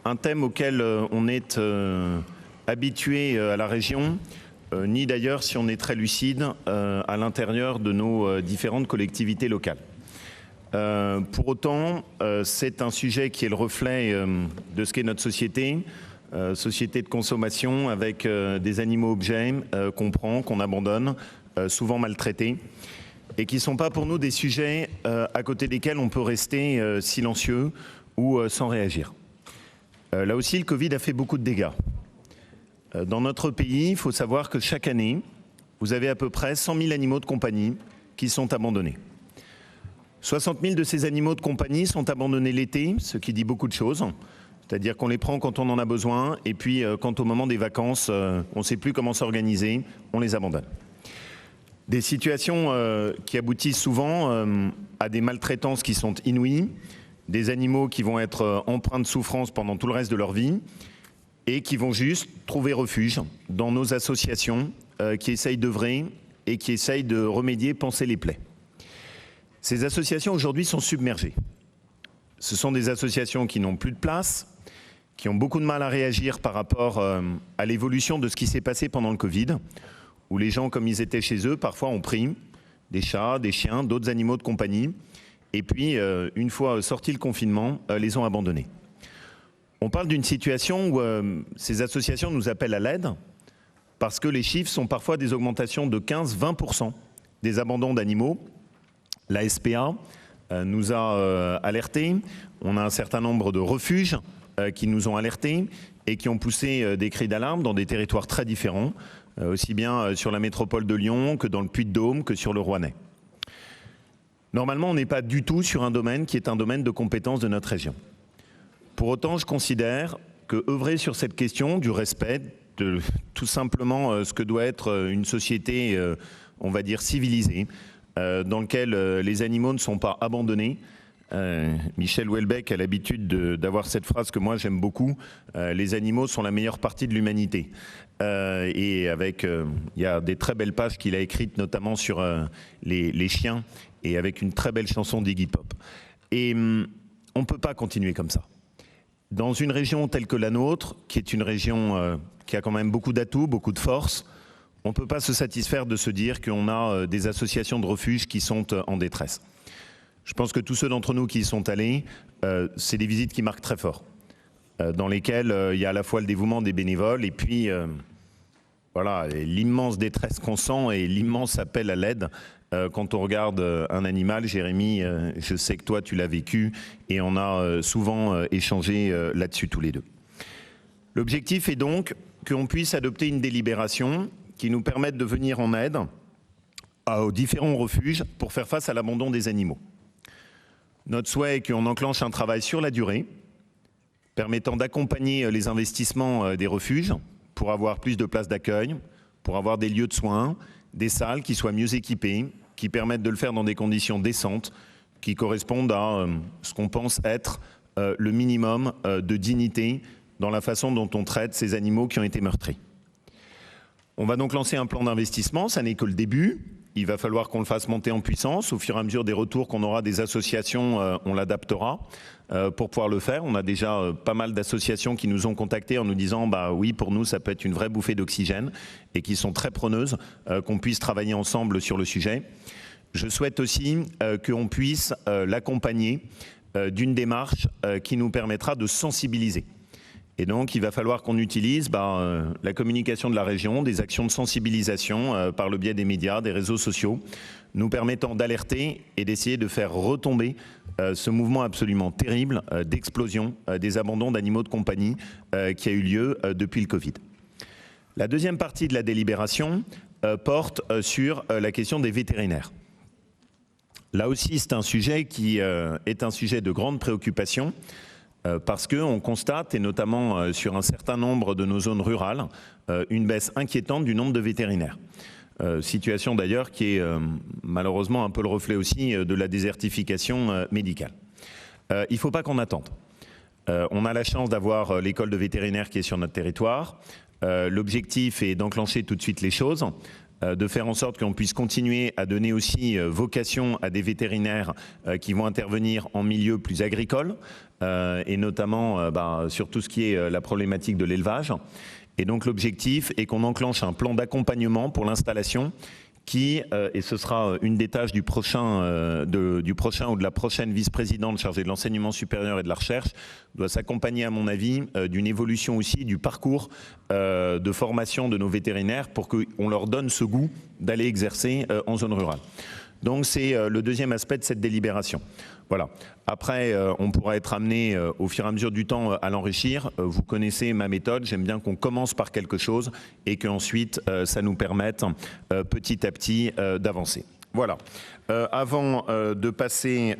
Un thème auquel on est habitué à la région, ni d'ailleurs si on est très lucide à l'intérieur de nos différentes collectivités locales. Pour autant, c'est un sujet qui est le reflet de ce qu'est notre société, société de consommation avec des animaux-objets qu'on prend, qu'on abandonne, souvent maltraités, et qui ne sont pas pour nous des sujets à côté desquels on peut rester silencieux ou sans réagir. Là aussi, le Covid a fait beaucoup de dégâts. Dans notre pays, il faut savoir que chaque année, vous avez à peu près 100 000 animaux de compagnie qui sont abandonnés. 60 000 de ces animaux de compagnie sont abandonnés l'été, ce qui dit beaucoup de choses. C'est-à-dire qu'on les prend quand on en a besoin, et puis quand au moment des vacances, on ne sait plus comment s'organiser, on les abandonne. Des situations qui aboutissent souvent à des maltraitances qui sont inouïes, des animaux qui vont être empreints de souffrance pendant tout le reste de leur vie et qui vont juste trouver refuge dans nos associations qui essayent d'œuvrer et qui essayent de remédier, panser les plaies. Ces associations aujourd'hui sont submergées. Ce sont des associations qui n'ont plus de place, qui ont beaucoup de mal à réagir par rapport à l'évolution de ce qui s'est passé pendant le Covid, où les gens, comme ils étaient chez eux, parfois ont pris des chats, des chiens, d'autres animaux de compagnie, et puis, une fois sorti le confinement, les ont abandonnés. On parle d'une situation où ces associations nous appellent à l'aide, parce que les chiffres sont parfois des augmentations de 15-20% des abandons d'animaux. La SPA nous a alertés, on a un certain nombre de refuges qui nous ont alertés et qui ont poussé des cris d'alarme dans des territoires très différents, aussi bien sur la métropole de Lyon que dans le Puy-de-Dôme que sur le Rouennais. Normalement, on n'est pas du tout sur un domaine qui est un domaine de compétence de notre région. Pour autant, je considère que œuvrer sur cette question du respect, de tout simplement ce que doit être une société, on va dire, civilisée, dans laquelle les animaux ne sont pas abandonnés. Michel Houellebecq a l'habitude d'avoir cette phrase que moi j'aime beaucoup, les animaux sont la meilleure partie de l'humanité. Et avec, il y a des très belles pages qu'il a écrites, notamment sur les chiens, et avec une très belle chanson d'Iggy Pop. Et on ne peut pas continuer comme ça. Dans une région telle que la nôtre, qui est une région qui a quand même beaucoup d'atouts, beaucoup de force, on ne peut pas se satisfaire de se dire qu'on a des associations de refuges qui sont en détresse. Je pense que tous ceux d'entre nous qui y sont allés, c'est des visites qui marquent très fort, dans lesquelles il y a à la fois le dévouement des bénévoles et puis voilà, l'immense détresse qu'on sent et l'immense appel à l'aide quand on regarde un animal. Jérémy, je sais que toi tu l'as vécu et on a souvent échangé là-dessus tous les deux. L'objectif est donc qu'on puisse adopter une délibération qui nous permette de venir en aide aux différents refuges pour faire face à l'abandon des animaux. Notre souhait est qu'on enclenche un travail sur la durée, permettant d'accompagner les investissements des refuges pour avoir plus de places d'accueil, pour avoir des lieux de soins, des salles qui soient mieux équipées, qui permettent de le faire dans des conditions décentes, qui correspondent à ce qu'on pense être le minimum de dignité dans la façon dont on traite ces animaux qui ont été meurtris. On va donc lancer un plan d'investissement, ça n'est que le début. Il va falloir qu'on le fasse monter en puissance. Au fur et à mesure des retours qu'on aura des associations, on l'adaptera pour pouvoir le faire. On a déjà pas mal d'associations qui nous ont contactés en nous disant bah oui, pour nous ça peut être une vraie bouffée d'oxygène et qui sont très preneuses qu'on puisse travailler ensemble sur le sujet. Je souhaite aussi qu'on puisse l'accompagner d'une démarche qui nous permettra de sensibiliser. Et donc, il va falloir qu'on utilise la communication de la région, des actions de sensibilisation par le biais des médias, des réseaux sociaux, nous permettant d'alerter et d'essayer de faire retomber ce mouvement absolument terrible d'explosion des abandons d'animaux de compagnie qui a eu lieu depuis le Covid. La deuxième partie de la délibération porte sur la question des vétérinaires. Là aussi, c'est un sujet qui est un sujet de grande préoccupation. Parce qu'on constate, et notamment sur un certain nombre de nos zones rurales, une baisse inquiétante du nombre de vétérinaires. Situation d'ailleurs qui est malheureusement un peu le reflet aussi de la désertification médicale. Il ne faut pas qu'on attende. On a la chance d'avoir l'école de vétérinaire qui est sur notre territoire. L'objectif est d'enclencher tout de suite les choses. de faire en sorte qu'on puisse continuer à donner aussi vocation à des vétérinaires qui vont intervenir en milieu plus agricole, et notamment sur tout ce qui est la problématique de l'élevage. Et donc l'objectif est qu'on enclenche un plan d'accompagnement pour l'installation qui, et ce sera une des tâches du prochain ou de la prochaine vice-présidente chargée de l'enseignement supérieur et de la recherche, doit s'accompagner à mon avis d'une évolution aussi du parcours de formation de nos vétérinaires pour qu'on leur donne ce goût d'aller exercer en zone rurale. Donc c'est le deuxième aspect de cette délibération. Voilà. Après, on pourra être amené au fur et à mesure du temps à l'enrichir. Vous connaissez ma méthode. J'aime bien qu'on commence par quelque chose et qu'ensuite ça nous permette petit à petit d'avancer. Voilà. Avant de passer